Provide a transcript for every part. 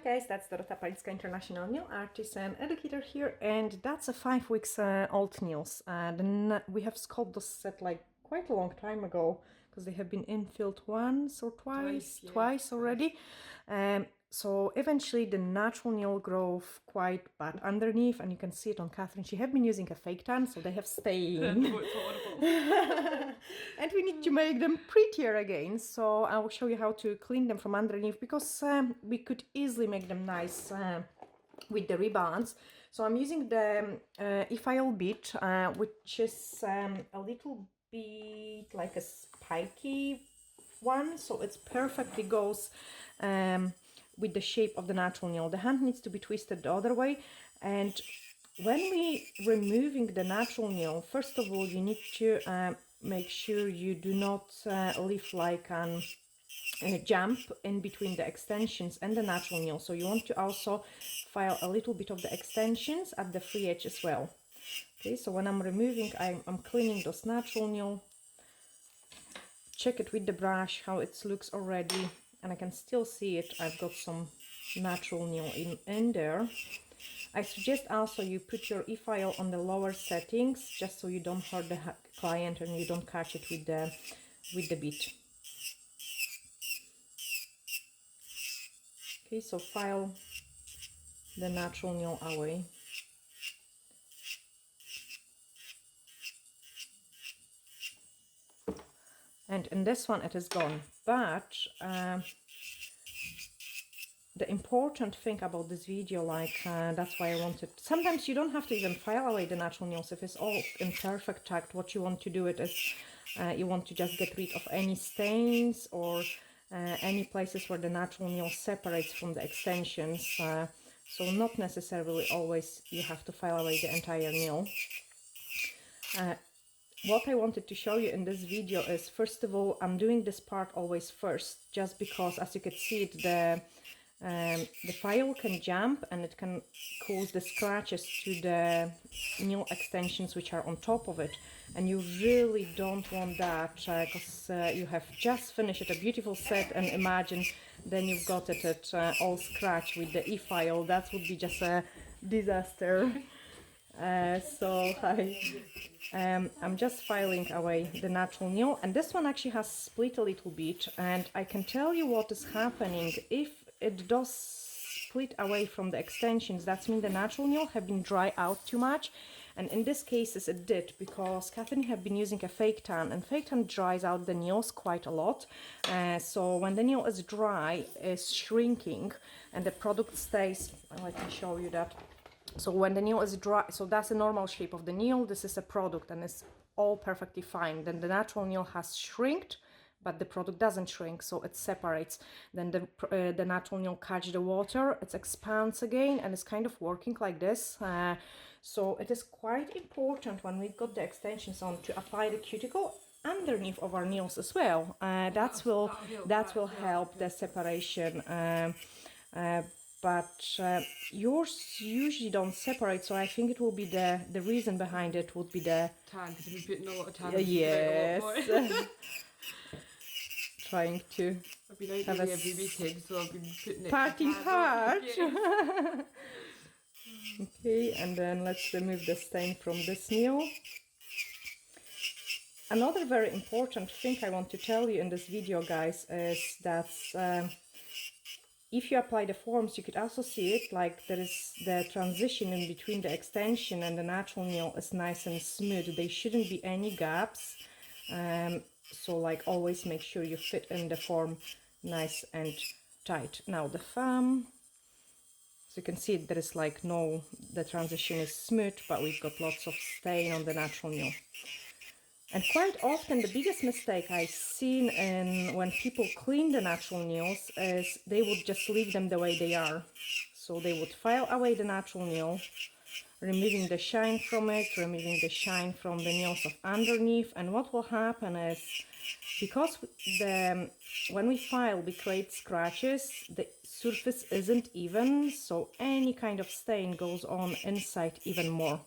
guys, that's Dorota, Palicka International Nail Artist and Educator here, and that's a 5 weeks old nails. We have sculpted this set like quite a long time ago because they have been infilled once or twice already. So eventually the natural nail growth quite bad underneath, and you can see it on Catherine. She have been using a fake tan, so they have stayed. And we need to make them prettier again, so I will show you how to clean them from underneath, because we could easily make them nice with the ribbons. So I'm using the e-file bit, which is a little bit like a spiky one, so it perfectly goes with the shape of the natural nail. The hand needs to be twisted the other way, and when we removing the natural nail, first of all you need to make sure you do not leave like a jump in between the extensions and the natural nail. So you want to also file a little bit of the extensions at the free edge as well. Okay, so when I'm removing, I'm cleaning those natural nail. Check it with the brush how it looks already, and I can still see it. I've got some natural nail in there. I suggest also you put your e-file on the lower settings, just so you don't hurt the client and you don't catch it with the bit. Okay, so file the natural nail away. And in this one it is gone, but the important thing about this video, like that's why I wanted, sometimes you don't have to even file away the natural nails if it's all in perfect tact. What you want to do it is you want to just get rid of any stains or any places where the natural nail separates from the extensions. So not necessarily always you have to file away the entire nail. What I wanted to show you in this video is, first of all, I'm doing this part always first, just because, as you can see it, the file can jump and it can cause the scratches to the nail extensions which are on top of it, and you really don't want that, because you have just finished a beautiful set, and imagine then you've got it all scratched with the e-file. That would be just a disaster. So I'm just filing away the natural nail, and this one actually has split a little bit, and I can tell you what is happening. If it does split away from the extensions, that means the natural nail have been dry out too much, and in this case it did, because Catherine have been using a fake tan, and fake tan dries out the nails quite a lot. So when the nail is dry, it's shrinking and the product stays. Let me show you that. So when the nail is dry, so that's the normal shape of the nail, this is a product and it's all perfectly fine. Then the natural nail has shrinked, but the product doesn't shrink, so it separates. Then the natural nail catch the water, it expands again, and it's kind of working like this. So it is quite important when we've got the extensions on to apply the cuticle underneath of our nails as well. That will help the separation. But yours usually don't separate, so I think it will be the reason behind it would be the tan, because we've bitten a lot of tan. Yes. Trying to I've been out doing every weekend, so I've been putting it party hard. Yes. Okay, and then let's remove the stain from this nail. Another very important thing I want to tell you in this video, guys, is that if you apply the forms, you could also see it, like there is the transition in between the extension and the natural nail is nice and smooth. There shouldn't be any gaps. So like always make sure you fit in the form nice and tight. Now the thumb, so you can see there is like the transition is smooth, but we've got lots of stain on the natural nail. And quite often the biggest mistake I've seen when people clean the natural nails is they would just leave them the way they are. So they would file away the natural nail, removing the shine from it, removing the shine from the nails of underneath. And what will happen is, because when we file, we create scratches, the surface isn't even, so any kind of stain goes on inside even more.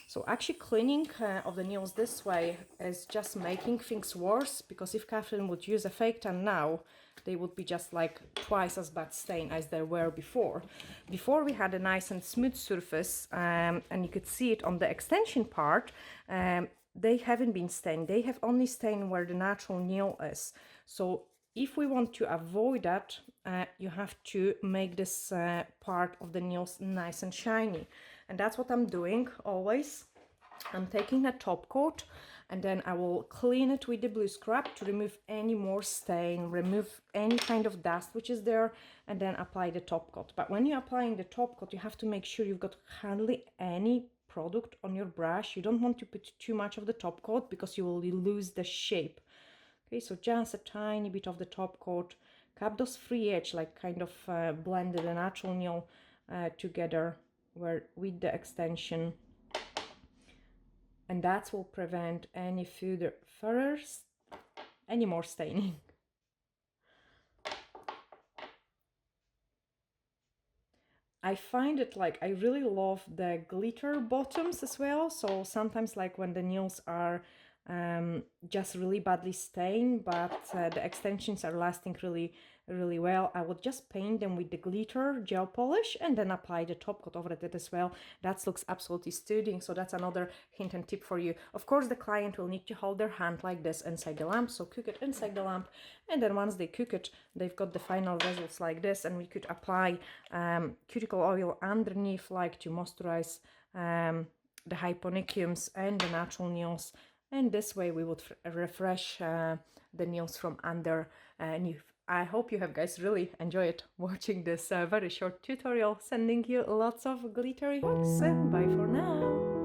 So actually cleaning of the nails this way is just making things worse, because if Catherine would use a fake tan now, they would be just like twice as bad stain as they were before. Before we had a nice and smooth surface, and you could see it on the extension part. They haven't been stained. They have only stained where the natural nail is. So if we want to avoid that, you have to make this part of the nails nice and shiny. And that's what I'm doing always. I'm taking a top coat and then I will clean it with the blue scrub to remove any more stain, remove any kind of dust which is there, and then apply the top coat. But when you're applying the top coat, you have to make sure you've got hardly any product on your brush. You don't want to put too much of the top coat because you will lose the shape. Okay, so just a tiny bit of the top coat, cap those free edge, like kind of blend the natural nail together with the extension. And that will prevent any any more staining. I find it like I really love the glitter bottoms as well. So sometimes like when the nails are just really badly stained, but the extensions are lasting really well, I would just paint them with the glitter gel polish and then apply the top coat over it as well. That looks absolutely stunning. So that's another hint and tip for you. Of course, the client will need to hold their hand like this inside the lamp, so cook it inside the lamp, and then once they cook it, they've got the final results like this. And we could apply cuticle oil underneath, like to moisturize the hyponychiums and the natural nails. And this way we would refresh the nails from under. And I hope you have guys really enjoyed watching this very short tutorial. Sending you lots of glittery hugs and bye for now.